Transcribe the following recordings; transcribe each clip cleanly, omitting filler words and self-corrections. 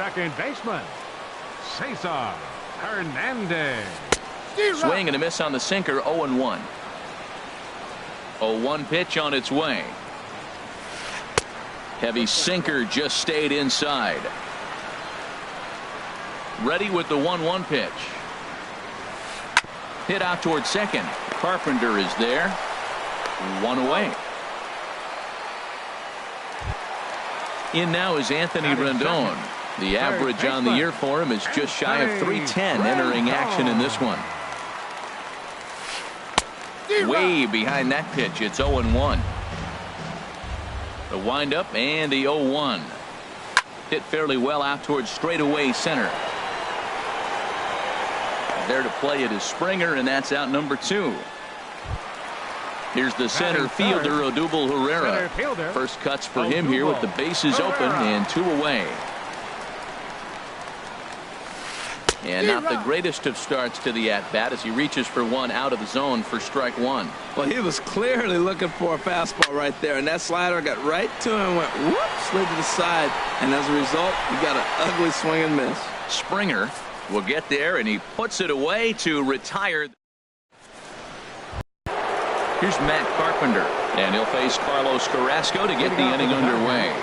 second baseman, Cesar Hernandez. Swing and a miss on the sinker, 0-1. 0-1 pitch on its way. Heavy sinker just stayed inside. Ready with the 1-1 pitch. Hit out towards second. Carpenter is there. One away. In now is Anthony Rendon. The average on the year for him is just shy of 310 entering action in this one. Way behind that pitch. It's 0-1. The windup and the 0-1. Hit fairly well out towards straightaway center. There to play it is Springer, and that's out number 2. Here's the center fielder, Odubel Herrera. First cuts for him here with the bases open and 2 away. And not the greatest of starts to the at-bat as he reaches for one out of the zone for strike 1. Well, he was clearly looking for a fastball right there, and that slider got right to him and went whoop, slid to the side, and as a result, he got an ugly swing and miss. Springer will get there, and he puts it away to retire. Here's Matt Carpenter, and he'll face Carlos Carrasco to get the inning underway.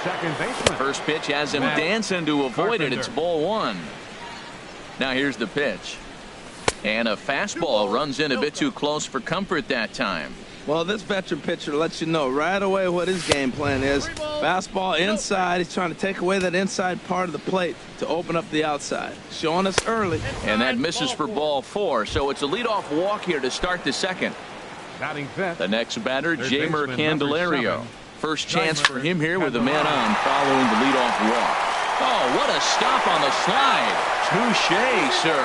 Second baseman. First pitch has him dancing to avoid it. It's ball 1. Now here's the pitch. And a fastball runs in a bit too close for comfort that time. Well, this veteran pitcher lets you know right away what his game plan is. Fastball inside. He's trying to take away that inside part of the plate to open up the outside. Showing us early. And that misses for ball 4. So it's a leadoff walk here to start the second. The next batter, Jeimer Candelario. First chance for him here with a man on following the leadoff walk. Oh, what a stop on the slide. Touché, sir.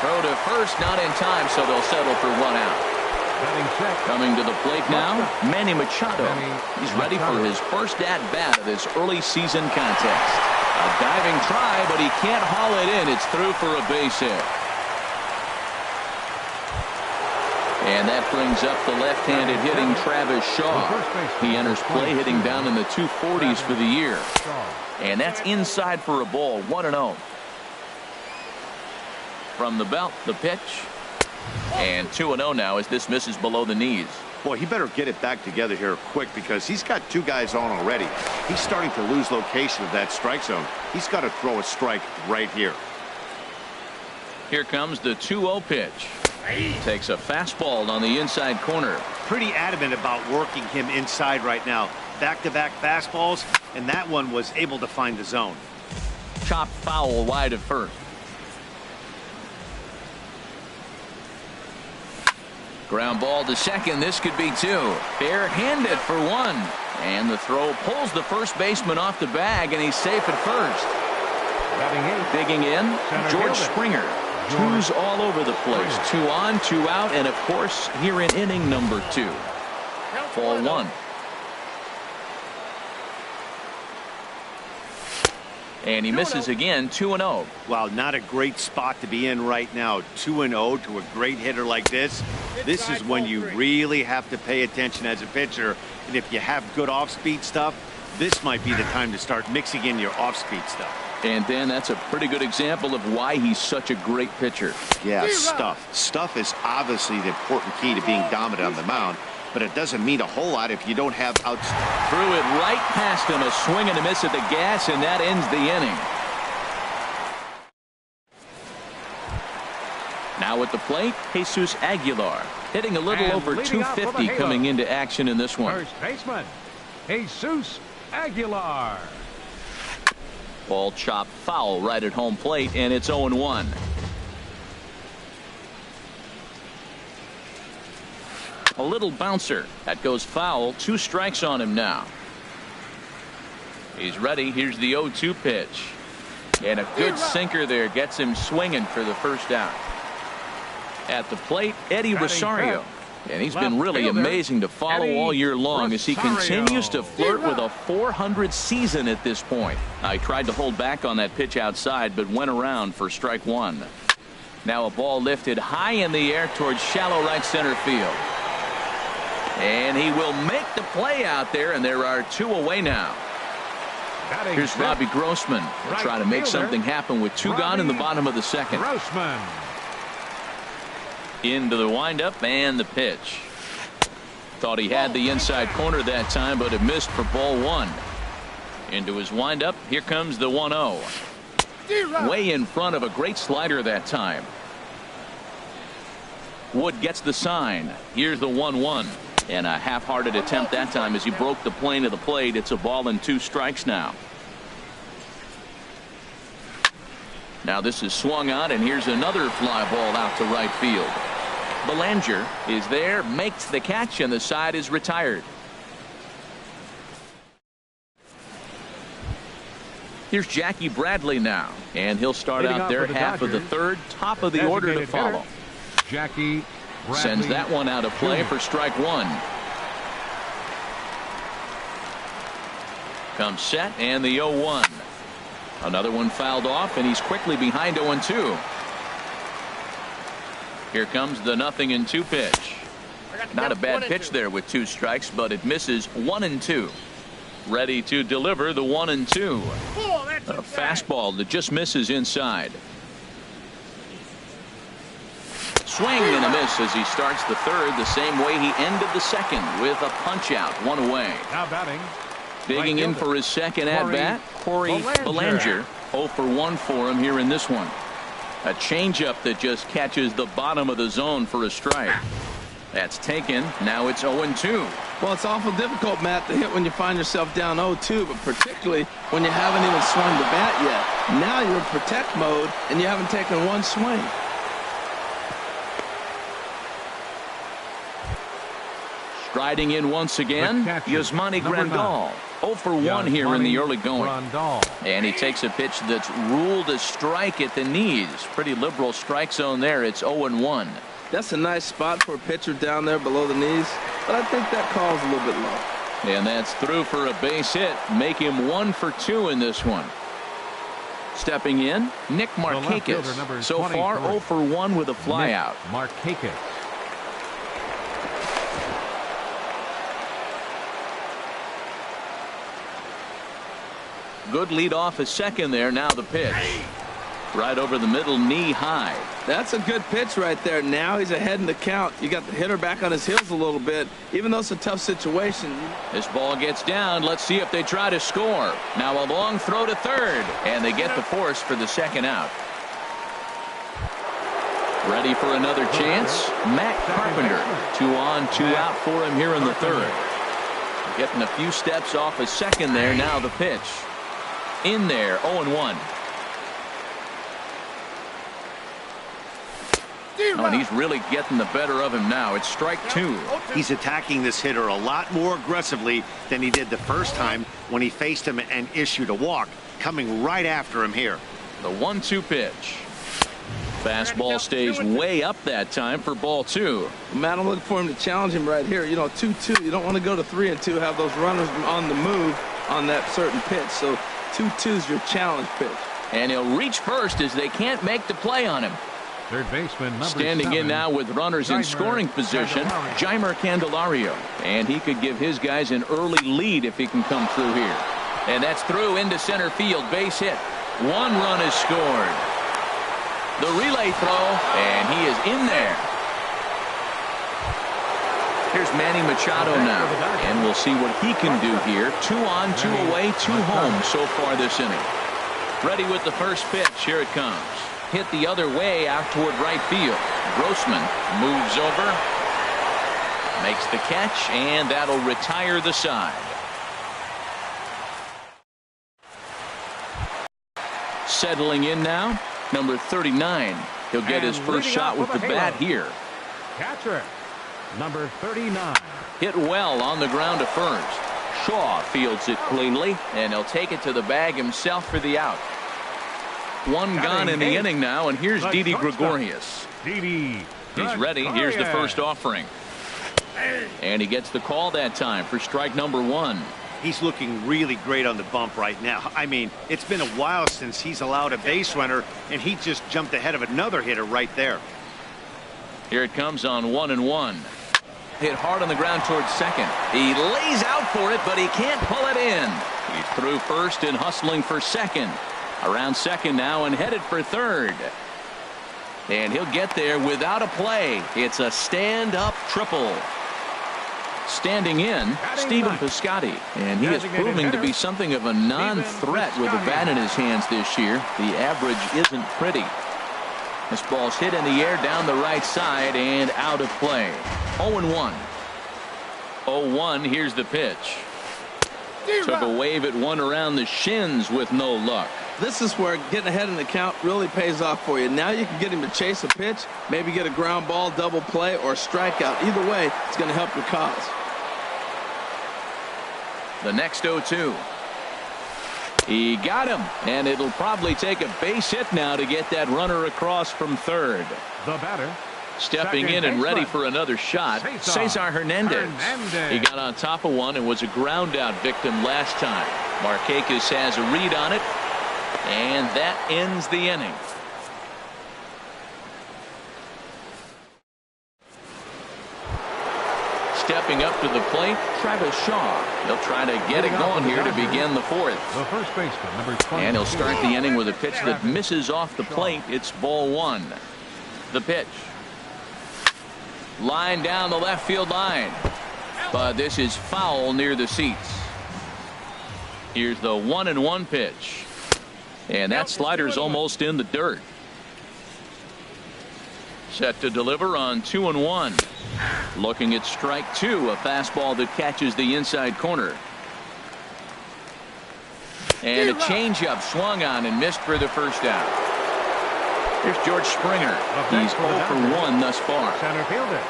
Throw to first, not in time, so they'll settle for 1 out. Coming to the plate now, Manny Machado. He's ready for his first at-bat of this early season contest. A diving try, but he can't haul it in. It's through for a base hit. And that brings up the left-handed hitting Travis Shaw. He enters play hitting down in the 240s for the year. And that's inside for a ball, 1-0. From the belt, the pitch. And 2-0 now as this misses below the knees. Boy, he better get it back together here quick because he's got 2 guys on already. He's starting to lose location of that strike zone. He's got to throw a strike right here. Here comes the 2-0 pitch. Takes a fastball on the inside corner. Pretty adamant about working him inside right now. Back-to-back fastballs, and that one was able to find the zone. Chopped foul wide of first. Ground ball to second. This could be 2. Bare-handed for 1. And the throw pulls the first baseman off the bag, and he's safe at first. Digging in, George Springer. 2s all over the place. 2 on, 2 out, and of course here in inning number 2. Ball 1. And he misses again, 2-0. Wow, not a great spot to be in right now. 2-0 to a great hitter like this. This is when you really have to pay attention as a pitcher. And if you have good off-speed stuff, this might be the time to start mixing in your off-speed stuff. And then that's a pretty good example of why he's such a great pitcher. Yeah, stuff. Stuff is obviously the important key to being dominant on the mound. But it doesn't mean a whole lot if you don't have outs. Threw it right past him, a swing and a miss at the gas, and that ends the inning. Now at the plate, Jesus Aguilar, hitting a little over 250 coming into action in this one. First baseman, Jesus Aguilar. Ball chopped foul right at home plate, and it's 0-1. A little bouncer that goes foul. 2 strikes on him now. He's ready. Here's the 0-2 pitch, and a good sinker there gets him swinging for the first out. At the plate, Eddie Rosario, and he's been really amazing to follow all year long as he continues to flirt with a .400 season at this point. I tried to hold back on that pitch outside, but went around for strike 1. Now a ball lifted high in the air towards shallow right center field. And he will make the play out there, and there are 2 away now. Here's Robbie Grossman. He'll try to make something happen with two gone in the bottom of the second. Grossman. Into the windup and the pitch. Thought he had the inside corner that time, but it missed for ball one. Into his windup. Here comes the 1-0. Way in front of a great slider that time. Wood gets the sign. Here's the 1-1. And a half-hearted attempt that time as he broke the plane of the plate. It's a ball and 2 strikes now. Now this is swung on, and here's another fly ball out to right field. Belanger is there, makes the catch, and the side is retired. Here's Jackie Bradley now, and he'll start out their half of the third, top of the order to follow. Jackie Bradley sends that one out of play for strike one. Comes set, and the 0-1. Another one fouled off, and he's quickly behind 0-2. Here comes the 0-2 pitch. Not a bad pitch there with 2 strikes, but it misses 1-2. Ready to deliver the 1-2. A fastball that just misses inside. Swing and a miss as he starts the third the same way he ended the second with a punch out, 1 away. Now batting. Digging in for his second at-bat, Corey Belanger. 0 for 1 for him here in this one. A changeup that just catches the bottom of the zone for a strike. That's taken. Now it's 0-2. Well, it's awful difficult, Matt, to hit when you find yourself down 0-2, but particularly when you haven't even swung the bat yet. Now you're in protect mode, and you haven't taken one swing. Striding in once again, Yasmani Grandal. 0 for 1 here in the early going. And he takes a pitch that's ruled a strike at the knees. Pretty liberal strike zone there. It's 0-1. That's a nice spot for a pitcher down there below the knees, but I think that call's a little bit low. And that's through for a base hit. Make him 1 for 2 in this one. Stepping in, Nick Markakis. So far 0 for 1 with a flyout. Markakis. Good lead off a second there. Now the pitch. Right over the middle, knee high. That's a good pitch right there. Now he's ahead in the count. You got the hitter back on his heels a little bit, even though it's a tough situation. This ball gets down. Let's see if they try to score. Now a long throw to third, and they get the force for the second out. Ready for another chance. Matt Carpenter. 2 on, 2 out for him here in the third. Getting a few steps off a second there. Now the pitch. In there, 0-1. Oh, and he's really getting the better of him now. It's strike 2. He's attacking this hitter a lot more aggressively than he did the first time when he faced him and issued a walk. Coming right after him here. The 1-2 pitch. Fastball stays way up that time for ball 2. Matt, I'm looking for him to challenge him right here. You know, 2-2. You don't want to go to 3-2, have those runners on the move on that certain pitch. So 2-2 is your challenge pitch. And he'll reach first as they can't make the play on him. Third baseman number Standing 7, in now with runners in scoring position, Jeimer Candelario. And he could give his guys an early lead if he can come through here. And that's through into center field. Base hit. 1 run is scored. The relay throw, and he is in there. Here's Manny Machado now, and we'll see what he can do here. 2 on, 2 away, 2 home so far this inning. Ready with the first pitch. Here it comes. Hit the other way out toward right field. Grossman moves over, makes the catch, and that'll retire the side. Settling in now, number 39. He'll get his first shot with the bat here. Catcher, number 39. Hit well on the ground to first. Shaw fields it cleanly, and he'll take it to the bag himself for the out. 1 gone in the inning now, and here's Didi Gregorius. He's ready. Here's the first offering. And he gets the call that time for strike number 1. He's looking really great on the bump right now. I mean, it's been a while since he's allowed a base runner, and he just jumped ahead of another hitter right there. Here it comes on 1-1. Hit hard on the ground towards second. He lays out for it, but he can't pull it in. He's through first and hustling for second. Around second now and headed for third. And he'll get there without a play. It's a stand-up triple. Standing in, Stephen Piscotty. And he is proving to be something of a non-threat with a bat in his hands this year. The average isn't pretty. This ball's hit in the air down the right side and out of play. 0-1. 0-1. Here's the pitch. Took a wave at one around the shins with no luck. This is where getting ahead in the count really pays off for you. Now you can get him to chase a pitch, maybe get a ground ball, double play, or a strikeout. Either way, it's going to help your cause. The next 0-2. He got him, and it'll probably take a base hit now to get that runner across from third. The batter. Stepping in and ready for another shot, Cesar Hernandez. He got on top of one and was a ground out victim last time. Markakis has a read on it, and that ends the inning. Stepping up to the plate, Travis Shaw. He'll try to get it going here to begin the fourth. The first baseman, number 20. And he'll start the inning with a pitch that misses off the plate. It's ball one. The pitch. Line down the left field line. But this is foul near the seats. Here's the 1-1 pitch. And that slider's almost in the dirt. Set to deliver on 2-1. Looking at strike two, a fastball that catches the inside corner. And a changeup swung on and missed for the first out. Here's George Springer. He's 0 for 1 thus far. Center fielder,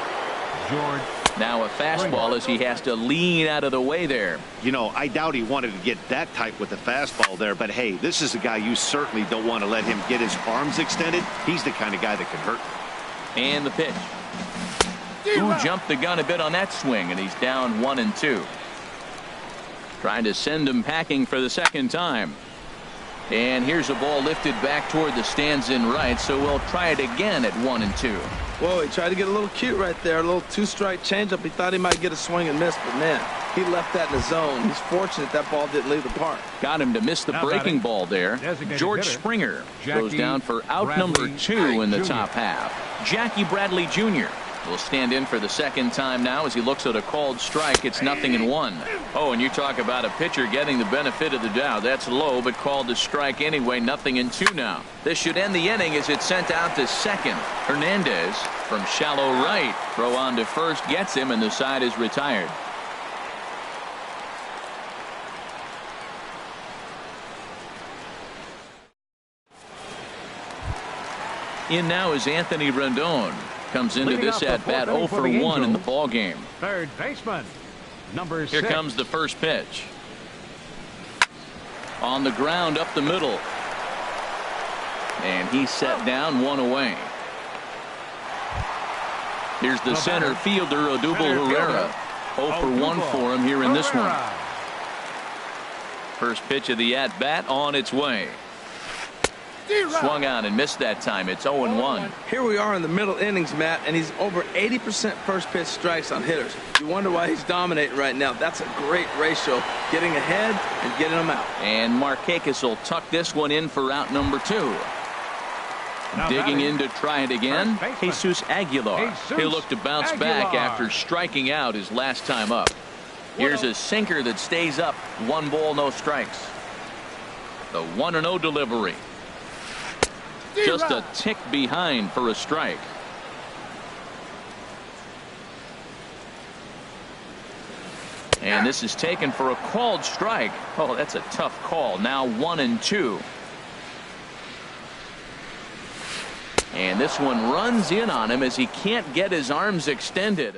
George. Now a fastball as he has to lean out of the way there. You know, I doubt he wanted to get that type with the fastball there, but hey, this is a guy you certainly don't want to let him get his arms extended. He's the kind of guy that can hurt. And the pitch. Who jumped the gun a bit on that swing, and he's down 1-2. Trying to send him packing for the second time. And here's a ball lifted back toward the stands in right, so we'll try it again at 1-2. Whoa, he tried to get a little cute right there. A little two-strike changeup. He thought he might get a swing and miss, but man, he left that in the zone. He's fortunate that ball didn't leave the park. Got him to miss the breaking ball there. George Springer goes down for out number 2 in the top half. Jackie Bradley Jr. will stand in for the second time now as he looks at a called strike. It's 0-1. Oh, and you talk about a pitcher getting the benefit of the doubt. That's low, but called a strike anyway. 0-2 now. This should end the inning as it's sent out to second. Hernandez from shallow right. Throw on to first gets him, and the side is retired. In now is Anthony Rendon. Comes into this at bat 0 for 1 in the ball game. Third baseman, number 6. Here comes the first pitch. On the ground up the middle. And he's set down, 1 away. Here's the center fielder, Odubel Herrera. 0 for 1 for him here in this one. First pitch of the at bat on its way. Swung on and missed that time. It's 0-1. Here we are in the middle innings, Matt, and he's over 80% first pitch strikes on hitters. You wonder why he's dominating right now. That's a great ratio, getting ahead and getting them out. And Markakis will tuck this one in for out number 2. Digging in to try it again, Jesus Aguilar. He'll look to bounce back after striking out his last time up. Here's a sinker that stays up. 1 ball, no strikes. The 1-0 delivery. Just a tick behind for a strike. And this is taken for a called strike. Oh, that's a tough call. Now 1-2. And this one runs in on him as he can't get his arms extended.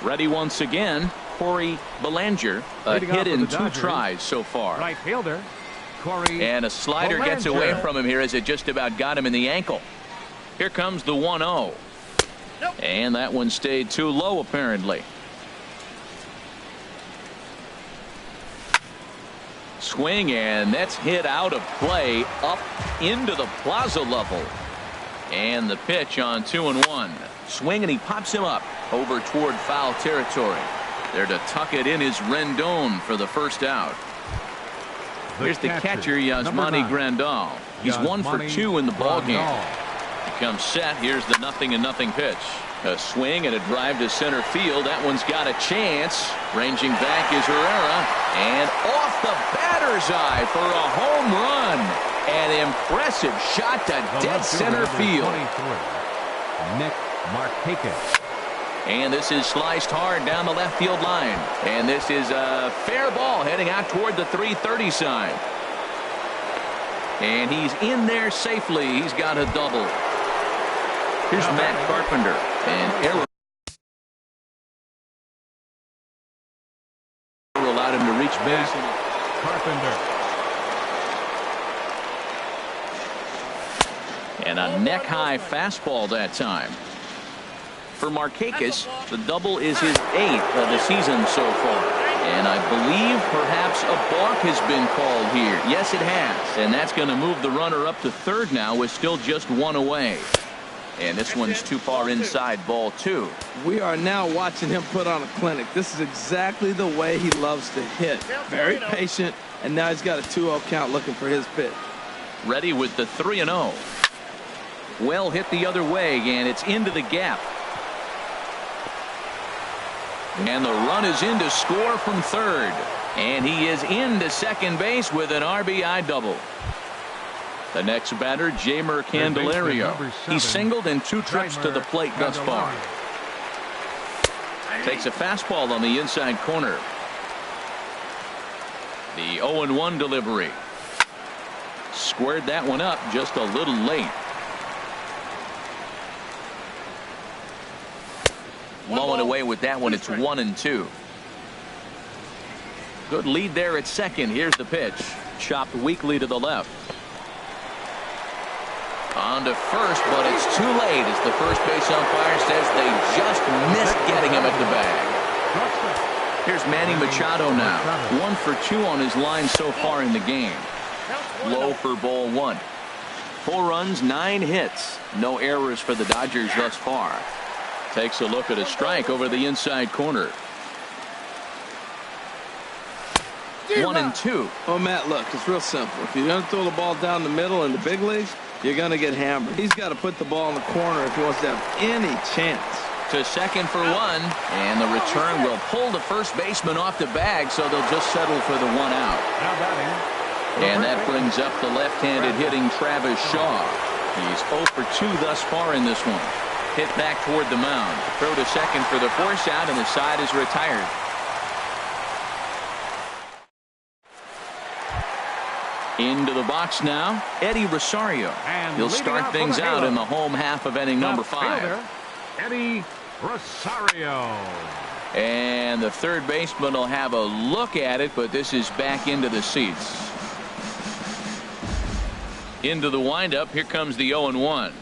Ready once again, Corey Belanger. A hit in 2 tries so far. Right fielder, Corey. And a slider gets away from him here as it just about got him in the ankle. Here comes the 1-0. And that one stayed too low apparently. Swing, and that's hit out of play up into the plaza level. And the pitch on 2-1. Swing, and he pops him up over toward foul territory. There to tuck it in is Rendon for the first out. Here's the catcher, Yasmani Grandal. He's 1 for 2 in the ball game. He comes set. Here's the 0-0 pitch. A swing and a drive to center field. That one's got a chance. Ranging back is Herrera. And off the batter's eye for a home run. An impressive shot to dead center field. Nick Markakis. And this is sliced hard down the left field line. And this is a fair ball heading out toward the 330 side. And he's in there safely. He's got a double. Here's Matt Carpenter. And error allowed him to reach base. Carpenter. And a neck-high fastball that time. For Markakis, the double is his 8th of the season so far. And I believe perhaps a balk has been called here. Yes, it has. And that's going to move the runner up to third now with still just 1 away. And this one's too far inside, ball 2. We are now watching him put on a clinic. This is exactly the way he loves to hit. Very patient, and now he's got a 2-0 count looking for his pitch. Ready with the 3-0. Well hit the other way, and it's into the gap. And the run is in to score from third. And he is into second base with an RBI double. The next batter, Jeimer Candelario. He singled in 2 trips to the plate thus far. Takes a fastball on the inside corner. The 0-1 delivery. Squared that one up just a little late. Low and away with that one. It's 1-2. Good lead there at second. Here's the pitch. Chopped weakly to the left. On to first, but it's too late as the first base umpire says they just missed getting him at the bag. Here's Manny Machado now. 1 for 2 on his line so far in the game. Low for ball 1. 4 runs, 9 hits. No errors for the Dodgers thus far. Takes a look at a strike over the inside corner. 1-2. Oh, Matt, look, it's real simple. If you're going to throw the ball down the middle in the big leagues, you're going to get hammered. He's got to put the ball in the corner if he wants to have any chance. To second for 1, and the return will pull the first baseman off the bag, so they'll just settle for the 1 out. And that brings up the left-handed hitting Travis Shaw. He's 0 for 2 thus far in this one. Hit back toward the mound. Throw to second for the force out, and the side is retired. Into the box now, Eddie Rosario. He'll start things out in the home half of inning number 5. Eddie Rosario. And the third baseman will have a look at it, but this is back into the seats. Into the windup. Here comes the 0-1.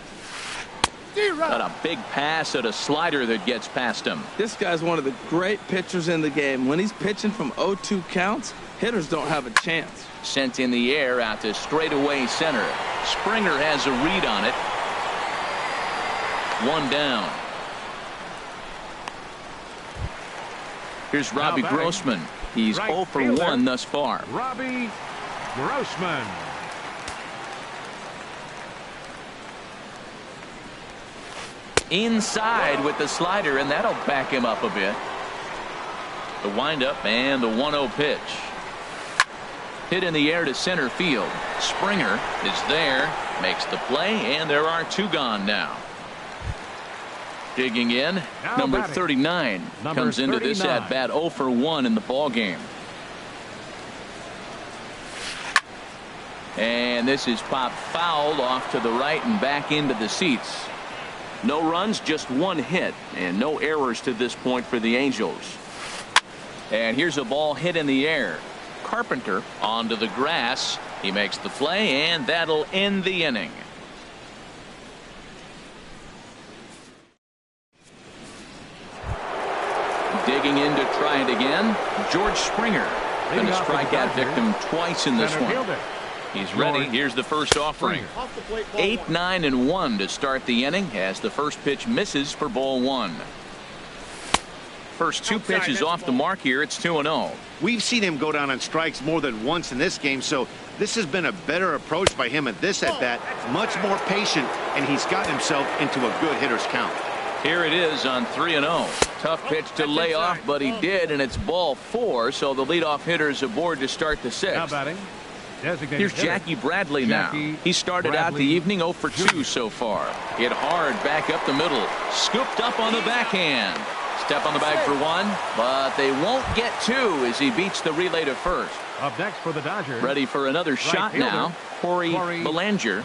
Got a big pass at a slider that gets past him. This guy's one of the great pitchers in the game. When he's pitching from 0-2 counts, hitters don't have a chance. Sent in the air out to straightaway center. Springer has a read on it. 1 down. Here's Robbie Grossman. He's 0 for 1 thus far. Robbie Grossman. Inside with the slider, and that'll back him up a bit. The windup and the 1-0 pitch. Hit in the air to center field. Springer is there, makes the play, and there are 2 gone now. Digging in, number 39 comes into this at bat 0 for 1 in the ball game. And this is popped foul off to the right and back into the seats. No runs, just 1 hit, and no errors to this point for the Angels. And here's a ball hit in the air. Carpenter onto the grass. He makes the play, and that'll end the inning. Digging in to try it again. George Springer. Going to strike out victim twice in this one. He's ready. Here's the first offering. 8, 9, and 1 to start the inning as the first pitch misses for ball 1. First two pitches off the mark here. It's 2-0. We've seen him go down on strikes more than once in this game, so this has been a better approach by him at this at-bat. Much more patient, and he's gotten himself into a good hitter's count. Here it is on 3-0. Tough pitch to lay off, but he did, and it's ball 4, so the leadoff hitter is aboard to start the 6th. Now batting. Here's Jackie Bradley now. He started out the evening 0 for 2 so far. Hit hard back up the middle. Scooped up on the backhand. Step on the bag for 1, but they won't get 2 as he beats the relay to first. Up next for the Dodgers. Ready for another shot fielder, now. Corey Belanger.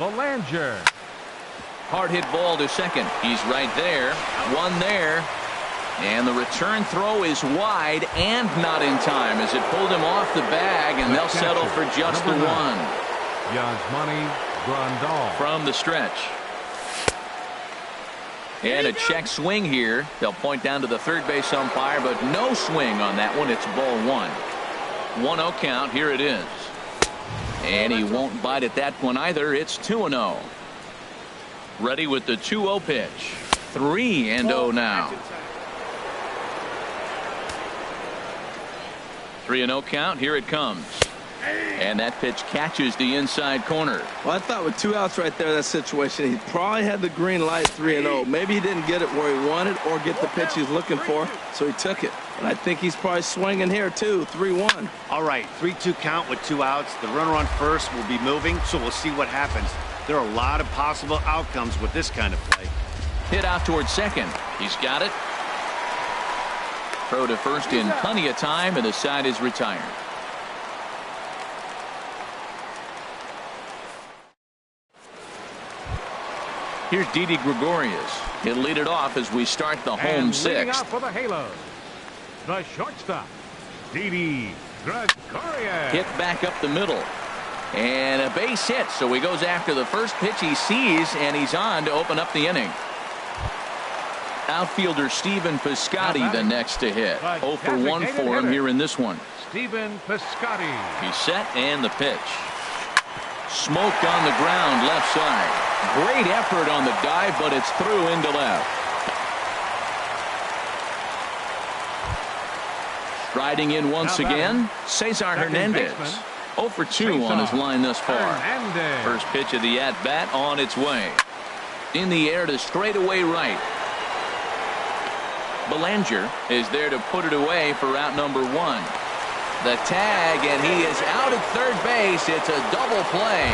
Hard hit ball to second. He's right there. 1 there. And the return throw is wide and not in time as it pulled him off the bag, and they'll settle for just the 1. Yasmani Grandal. From the stretch. And a check swing here. They'll point down to the third base umpire, but no swing on that one. It's ball 1. 1-0 count. Here it is. And he won't bite at that one either. It's 2-0. Ready with the 2-0 pitch. 3-0 now. 3-0 count. Here it comes. And that pitch catches the inside corner. Well, I thought with 2 outs right there, that situation, he probably had the green light 3-0. Maybe he didn't get it where he wanted or get the pitch he's looking for, so he took it. And I think he's probably swinging here, too. 3-1. All right, 3-2 count with 2 outs. The runner on first will be moving, so we'll see what happens. There are a lot of possible outcomes with this kind of play. Hit out towards second. He's got it. Throw to first in plenty of time, and the side is retired. Here's Didi Gregorius. He'll lead it off as we start the home 6th. Out for the Halos, the shortstop, Didi Gregorius. Hit back up the middle. And a base hit, so he goes after the first pitch he sees, and he's on to open up the inning. Outfielder Stephen Piscotty the next to hit. 0 for 1 for him here in this one. Stephen Piscotty. He's set, and the pitch. Smoked on the ground left side. Great effort on the dive, but it's through into left. Striding in once again, Cesar Hernandez. 0 for 2 on his line thus far. First pitch of the at-bat on its way. In the air to straightaway right. Belanger is there to put it away for out number 1. The tag, and he is out at third base. It's a double play.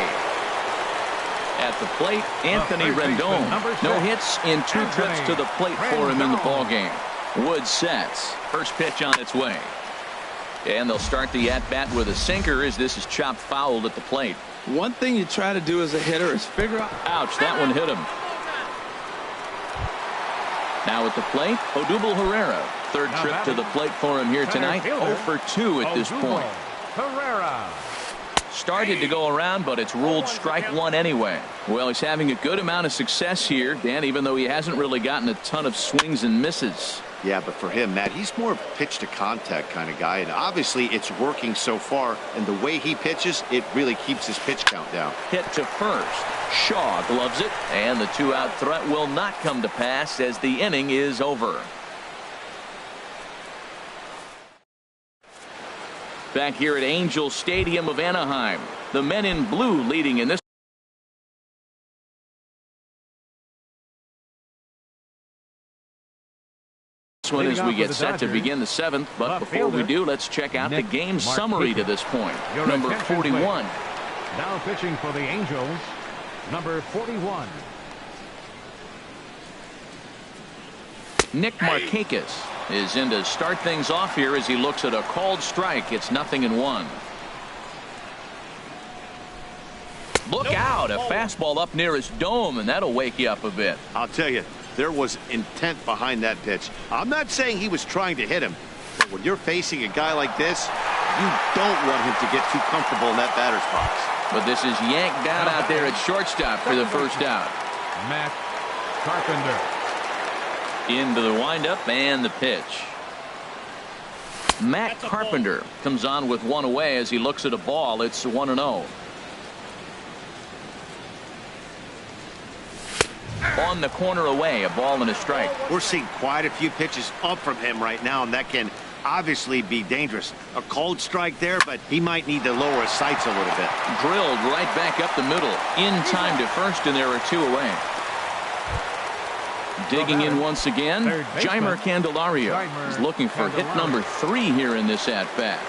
At the plate, Anthony Rendon. No hits in 2 trips to the plate for him in the ballgame. Wood sets. First pitch on its way. And they'll start the at-bat with a sinker as this is chopped fouled at the plate. One thing you try to do as a hitter is figure out. Ouch, that one hit him. Now at the plate, Odubel Herrera. Third trip to the plate for him here tonight. 0 for 2 at this point. Herrera. Started to go around, but it's ruled strike 1 anyway. Well, he's having a good amount of success here, Dan, even though he hasn't really gotten a ton of swings and misses. Yeah, but for him, Matt, he's more of a pitch to contact kind of guy, and obviously it's working so far, and the way he pitches, it really keeps his pitch count down. Hit to first. Shaw gloves it, and the 2-out threat will not come to pass as the inning is over. Back here at Angel Stadium of Anaheim, the men in blue leading in this one as we get set to begin the 7th. But before we do, let's check out the game summary to this point. Number 41. Now pitching for the Angels, number 41. Nick Markakis is in to start things off here as he looks at a called strike. It's 0-1. Look out, a fastball up near his dome, and that'll wake you up a bit. I'll tell you, there was intent behind that pitch. I'm not saying he was trying to hit him, but when you're facing a guy like this, you don't want him to get too comfortable in that batter's box. But this is yanked down out there at shortstop for the first out. Matt Carpenter. Into the windup and the pitch. Matt Carpenter comes on with 1 away as he looks at a ball. It's 1-0. On the corner away, a ball and a strike. We're seeing quite a few pitches up from him right now, and that can obviously be dangerous. A cold strike there, but he might need to lower his sights a little bit. Drilled right back up the middle. In time to first, and there are 2 away. Digging in once again, Jeimer Candelario is looking for hit number 3 here in this at-bat.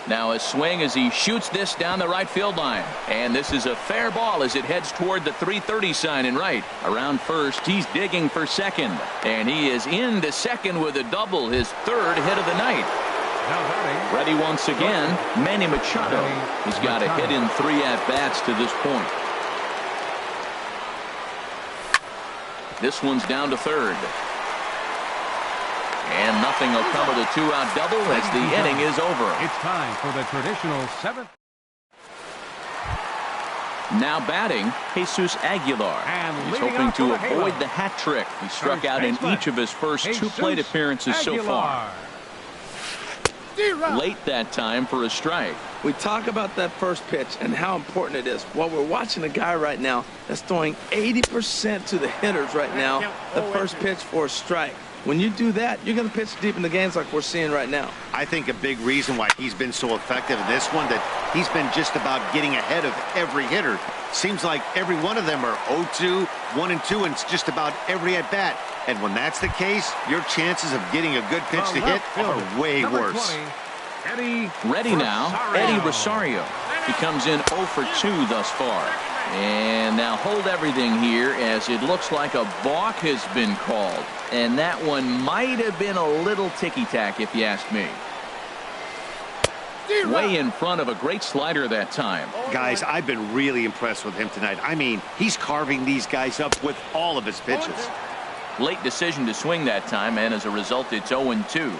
Now a swing as he shoots this down the right field line. And this is a fair ball as it heads toward the 330 sign in right. Around first, he's digging for second. And he is into second with a double, his 3rd hit of the night. Ready once again, Manny Machado. He's got a hit in 3 at-bats to this point. This one's down to third. And nothing will come of the 2-out double as the inning is over. It's time for the traditional 7th. Now batting, Jesus Aguilar. He's hoping to avoid the hat trick. He struck out in each of his first 2 plate appearances so far. Late that time for a strike. We talk about that first pitch and how important it is. Well, we're watching a guy right now that's throwing 80% to the hitters right now. The first pitch for a strike. When you do that, you're going to pitch deep in the games like we're seeing right now. I think a big reason why he's been so effective in this one, that he's been just about getting ahead of every hitter. Seems like every one of them are 0-2, 1-2, and it's just about every at-bat. And when that's the case, your chances of getting a good pitch to hit are way worse. Ready now, Eddie Rosario. He comes in 0 for 2 thus far. And now hold everything here as it looks like a balk has been called. And that one might have been a little ticky-tack if you ask me. Way in front of a great slider that time. Guys, I've been really impressed with him tonight. I mean, he's carving these guys up with all of his pitches. Late decision to swing that time, and as a result, it's 0-2.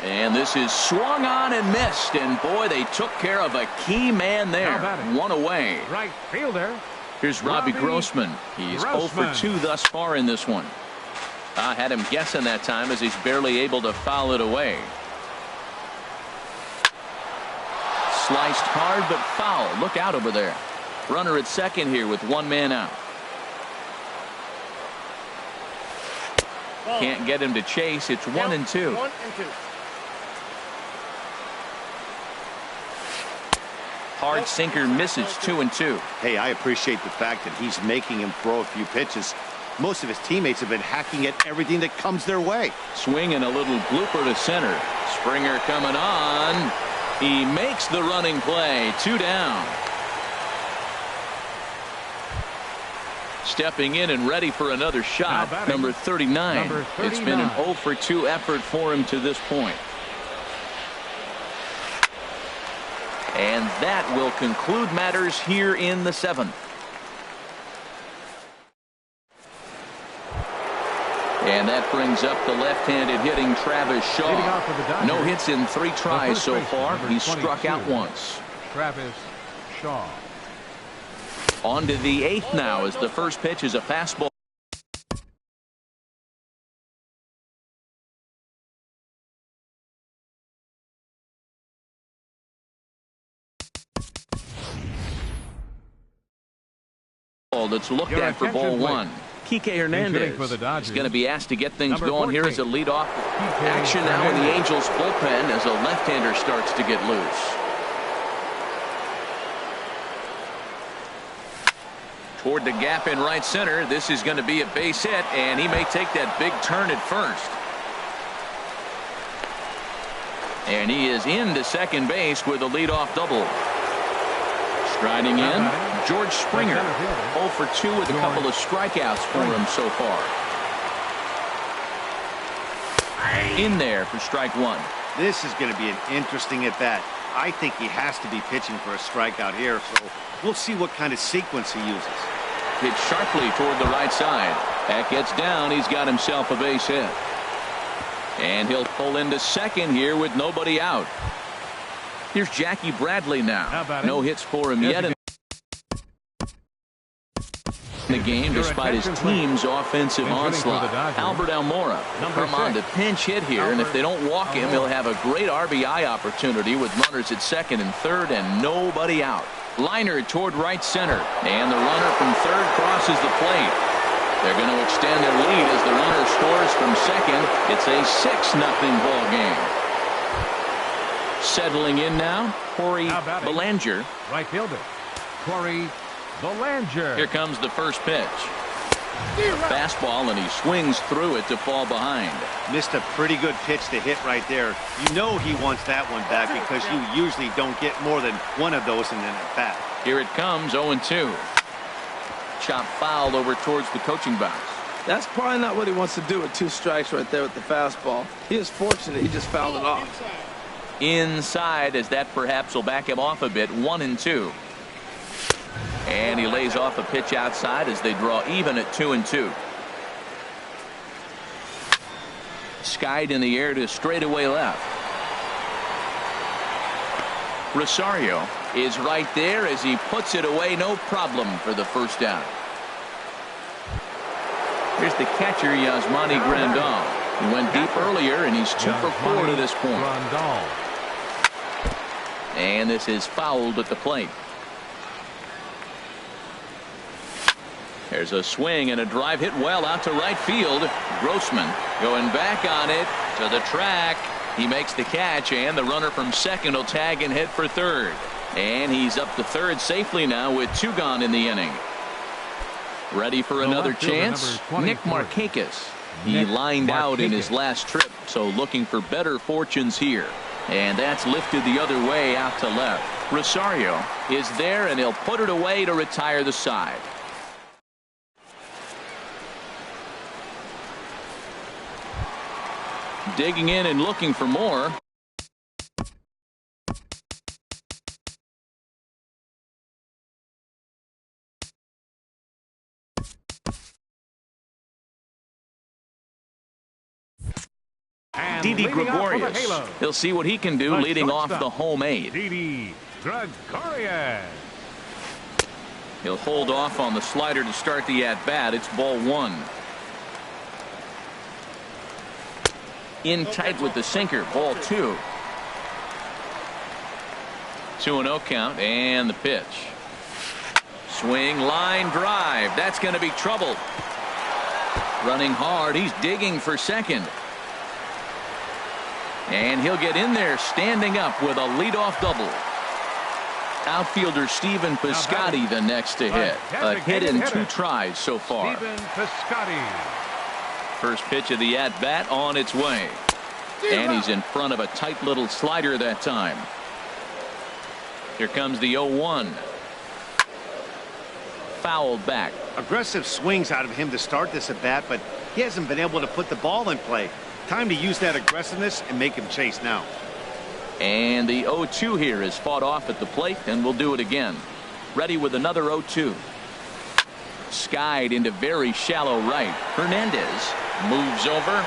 And this is swung on and missed, and boy, they took care of a key man there. 1 away. Right fielder. Here's Robbie Grossman. He's 0 for 2 thus far in this one. I had him guessing that time as he's barely able to foul it away. Sliced hard but foul. Look out over there. Runner at second here with 1 man out. Can't get him to chase. It's 1-2. Hard sinker misses. 2-2. Hey, I appreciate the fact that he's making him throw a few pitches. Most of his teammates have been hacking at everything that comes their way. Swing and a little blooper to center. Springer coming on. He makes the running play. 2 down. Stepping in and ready for another shot. Number 39. It's been an 0 for 2 effort for him to this point. And that will conclude matters here in the 7th. And that brings up the left-handed hitting Travis Shaw. No hits in 3 tries so far. He's struck out once. Travis Shaw. On to the 8th now as the first pitch is a fastball. That's looked at for ball 1. Kike Hernandez is going to be asked to get things going here as a leadoff. Action now in the Angels bullpen as a left-hander starts to get loose. Toward the gap in right center. This is going to be a base hit, and he may take that big turn at first. And he is into second base with a leadoff double. Striding in, George Springer. 0 for 2 with a couple of strikeouts for him so far. In there for strike 1. This is going to be an interesting at-bat. I think he has to be pitching for a strikeout here, so we'll see what kind of sequence he uses. Hit sharply toward the right side. That gets down. He's got himself a base hit. And he'll pull into second here with nobody out. Here's Jackie Bradley now. No hits for him yet. the game despite his team's offensive onslaught. Albert Almora come on the pinch hit here, and if they don't walk him, he'll have a great RBI opportunity with runners at second and third and nobody out. Liner toward right center, and the runner from third crosses the plate. They're going to extend their lead as the runner scores from second. It's a 6-0 ball game. Settling in now, Corey Belanger. Right fielder, Corey Belanger. Here comes the first pitch. A fastball, and he swings through it to fall behind. Missed a pretty good pitch to hit right there. You know he wants that one back because you usually don't get more than one of those in an at-bat. Here it comes, 0-2. Chop fouled over towards the coaching box. That's probably not what he wants to do with 2 strikes right there with the fastball. He is fortunate he just fouled it off. Inside, as that perhaps will back him off a bit, 1-2. And he lays off a pitch outside as they draw even at 2-2. Skied in the air to straightaway left. Rosario is right there as he puts it away, no problem for the first down. Here's the catcher, Yasmani Grandal. He went deep earlier, and he's 2 for 4 to this point. And this is fouled at the plate. There's a swing and a drive hit well out to right field. Grossman going back on it to the track. He makes the catch, and the runner from second will tag and head for third. And he's up to third safely now with 2 gone in the inning. Ready for another chance, Nick Markakis. He lined out in his last trip, so looking for better fortunes here. And that's lifted the other way out to left. Rosario is there, and he'll put it away to retire the side. Digging in and looking for more. Didi Gregorius. He'll see what he can do leading off the home 8. Didi Gregorius. He'll hold off on the slider to start the at-bat. It's ball 1. In tight with the sinker, ball 2. 2-0 count, and the pitch. Swing, line drive. That's going to be trouble. Running hard, he's digging for second. And he'll get in there standing up with a leadoff double. Outfielder Stephen Piscotty the next to hit. A hit in 2 tries so far. Stephen Piscotty. First pitch of the at-bat on its way. And he's in front of a tight little slider that time. Here comes the 0-1. Fouled back. Aggressive swings out of him to start this at-bat, but he hasn't been able to put the ball in play. Time to use that aggressiveness and make him chase now. And the 0-2 here is fought off at the plate, and we'll do it again. Ready with another 0-2. Skied into very shallow right. Hernandez moves over.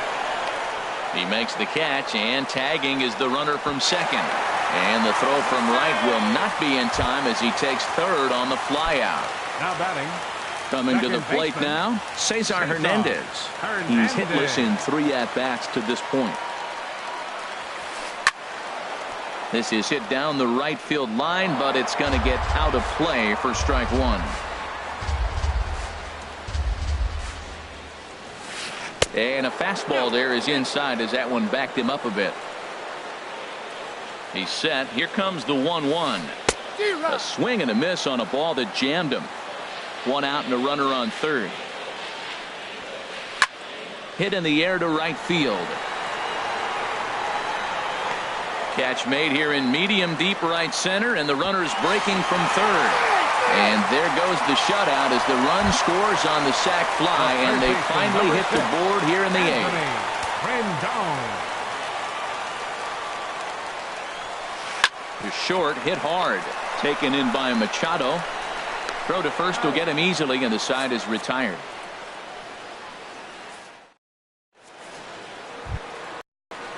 He makes the catch, and tagging is the runner from second. And the throw from right will not be in time as he takes third on the flyout. Now batting. Coming to the plate now, Cesar Hernandez. He's hitless in 3 at-bats to this point. This is hit down the right field line, but it's going to get out of play for strike 1. And a fastball there is inside as that one backed him up a bit. He's set. Here comes the 1-1. A swing and a miss on a ball that jammed him. 1 out and a runner on third. Hit in the air to right field. Catch made here in medium deep right center, and the runner's breaking from third. And there goes the shutout as the run scores on the sac fly, and they finally hit the board here in the 8th. The short hit hard. Taken in by Machado. Throw to first will get him easily, and the side is retired.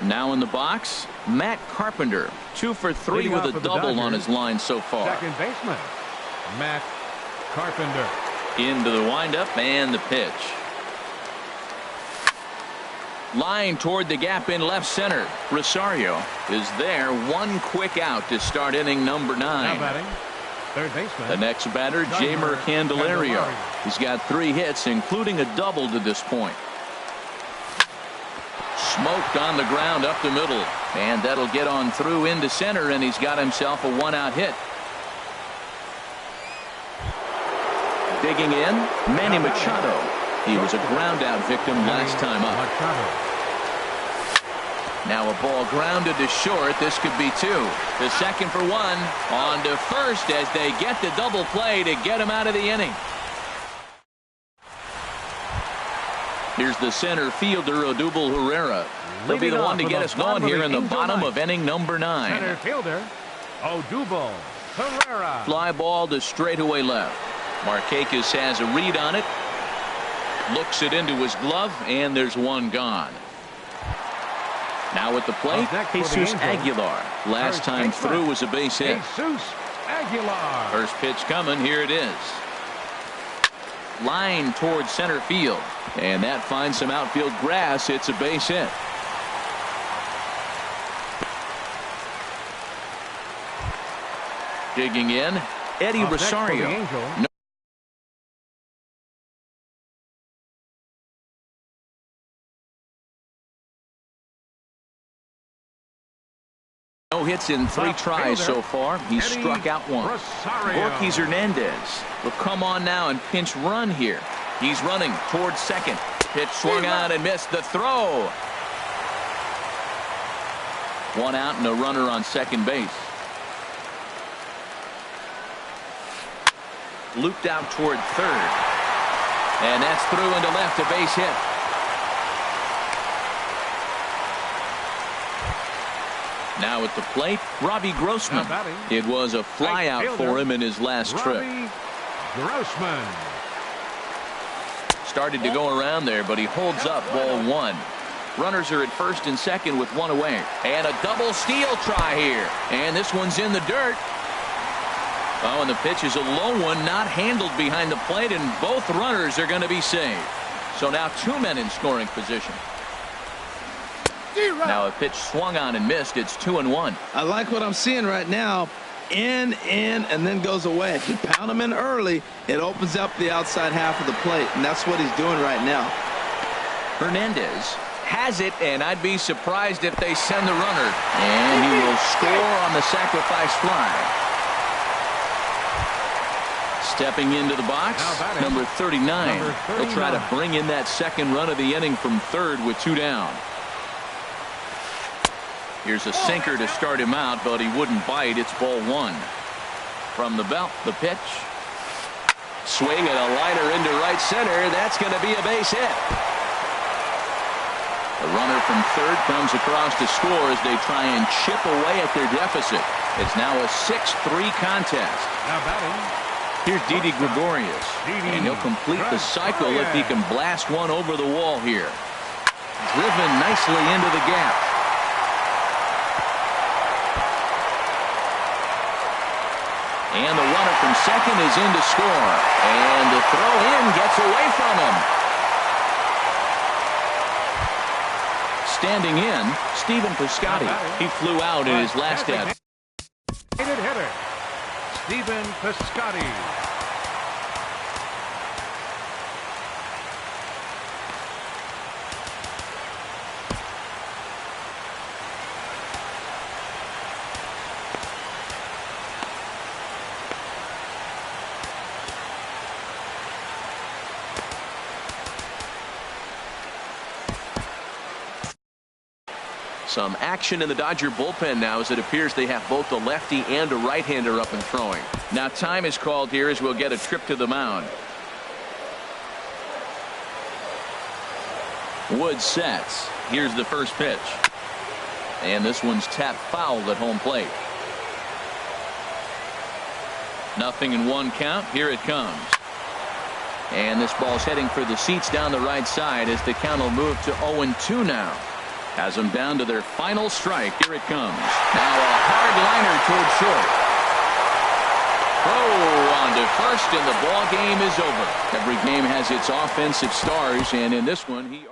Now in the box, Matt Carpenter. 2 for 3 with a double on his line so far. Second baseman, Matt Carpenter. Into the windup and the pitch. Line toward the gap in left center. Rosario is there. One quick out to start inning number 9. Now batting, third baseman. The next batter, Jeimer Candelario. He's got 3 hits, including a double to this point. Smoked on the ground up the middle. And that'll get on through into center, and he's got himself a 1-out hit. Digging in, Manny Machado. He was a ground-out victim last time up. Now a ball grounded to short. This could be 2. The second for 1. On to first as they get the double play to get him out of the inning. Here's the center fielder, Odubel Herrera. He'll be the one to get us going here in the bottom of inning number 9. Center fielder, Odubel Herrera. Fly ball to straightaway left. Markakis has a read on it. Looks it into his glove, and there's one gone. Now at the plate, Jesus Aguilar. Last time through was a base hit. Jesus Aguilar. First pitch coming. Here it is. Line towards center field. And that finds some outfield grass. It's a base hit. Digging in, Eddie Rosario. No hits in 3 tries so far. He's struck out 1. Gorkys Hernandez will come on now and pinch run here. He's running towards second. Pitch swung out and missed the throw. 1 out and a runner on second base. Looped out toward third. And that's through into left, a base hit. Now at the plate, Robbie Grossman. It was a fly out for him in his last trip. Grossman. Started to go around there, but he holds up ball 1. Runners are at first and second with 1 away. And a double steal try here. And this one's in the dirt. Oh, and the pitch is a low one, not handled behind the plate, and both runners are going to be saved. So now 2 men in scoring position. Now a pitch swung on and missed. It's 2-1. I like what I'm seeing right now. In, and then goes away. If you pound him in early, it opens up the outside half of the plate, and that's what he's doing right now. Hernandez has it, and I'd be surprised if they send the runner. And he will score on the sacrifice fly. Stepping into the box, number 39. He'll try to bring in that second run of the inning from third with 2 down. Here's a sinker to start him out, but he wouldn't bite. It's ball 1. From the belt, the pitch. Swing and a liner into right center. That's going to be a base hit. The runner from third comes across to score as they try and chip away at their deficit. It's now a 6-3 contest. Now batting. Here's Didi Gregorius. And he'll complete the cycle if he can blast one over the wall here. Driven nicely into the gap. And the runner from second is in to score. And the throw in gets away from him. Standing in, Stephen Piscotty. He flew out in his last at. Hitter, Stephen Piscotty. Some action in the Dodger bullpen now as it appears they have both a lefty and a right-hander up and throwing. Now time is called here as we'll get a trip to the mound. Wood sets. Here's the first pitch. And this one's tapped foul at home plate. 0-1 count. Here it comes. And this ball's heading for the seats down the right side as the count will move to 0-2 now. Has them down to their final strike. Here it comes. Now a hard liner toward short. Oh, on to first, and the ball game is over. Every game has its offensive stars, and in this one, he